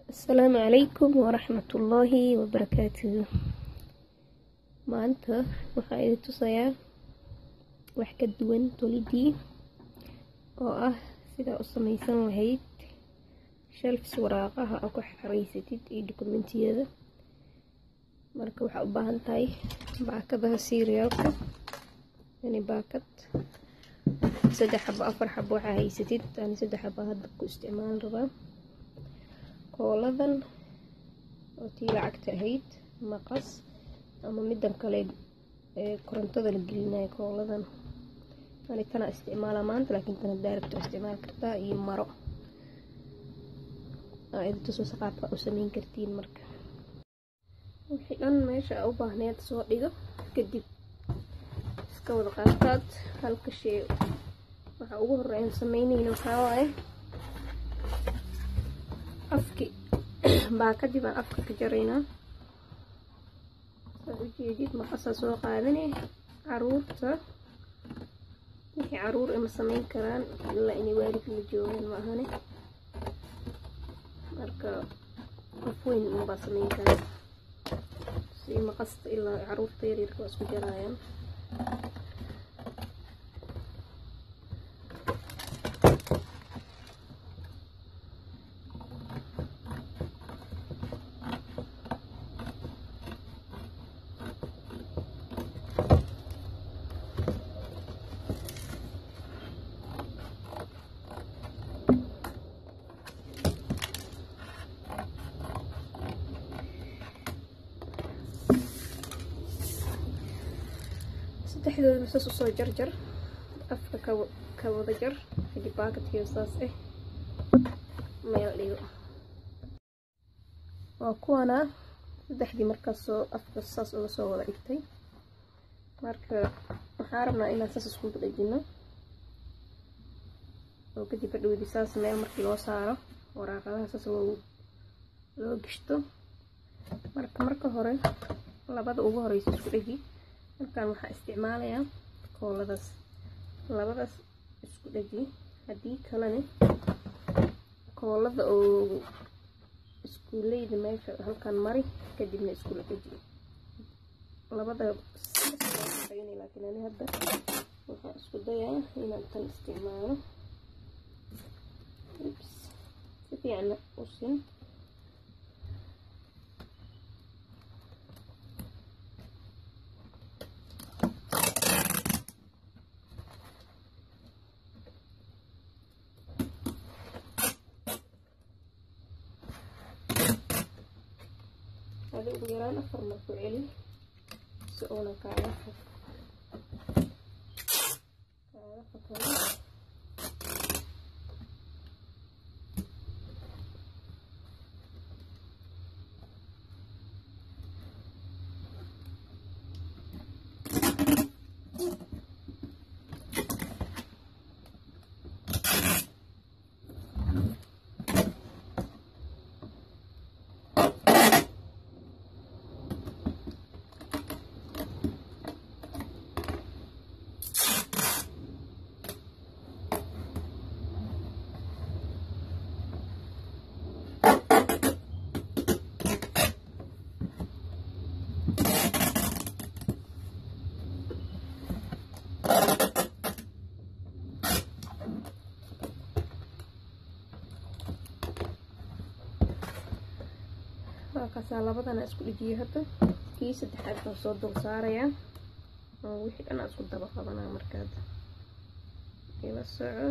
السلام عليكم ورحمة الله وبركاته. maanta waxaa idin tusayaa wax ka duwan tolidii oo ah sida u samaysan lahayd shelfs waraaqaha aad ku xareysatid iyo dokumentiyada. marka waxaa u baahan tahay baakadaha serialka, yani baakad 3 xabo 4 xabo waxaa haysatid, yani 3 xabo hadda ku isticmaal rabaa. kooladan oo tii lacagta ahayd, maqas ama midan kale ee korontada la gelinayo. kooladan ani tana isticmaala maanta, laakiin tana direct isticmaal kartaa iyo maro aad tusoo qaabka u sameyn kartiin. marka wixii dhan meesha u baahneed soo dhigo, kadib iska wada qaataad halka shay. waxa ugu horeeya sameynayna waxaa waaye afki baakadii baan afka ka jaraynaa. soo ujeedid maqasa soo qaadanay. caruurta wixii caruur ima sameyn karaan ilaa inay waalid la joogaan ma ahane. marka qof weyn uma sameyn karaan si maqasta ilaa caruurta yaryarka waa isku jarayaan. saddexdooda saas usoo jarjar, afka ka wada jar, kadib baakadkiiyo saas meel dhigo. waa kuwana saddexdii markaas soo afka saas uga soo wada dhigtay. marka waxaan rabnaa inaan saas isku dhajino oo kadib hadhowdi saas meel markii loo saaro waraaqadaha saas loo gishto. marka hore labada ugu horeysa isku dhagi. markaan waxaa isticmaalayaa labadaas isku dhaji. haddii kalena koolada oo iskuuleyda meesha halkan mari, kadibna iskula dhaji. labada laakiin ani hadda waxaan isku dayaa inaan tan isticmaalo. si fiican u sin. هذا ugu yaraan 4 mar ku celi si uuna kaaga fakaro. markaas labadana isku dhijiyo. hadda kii saddexaad baan soo dul saarayaa oo wixii dhan isku daba qabanaa. markaad ila soco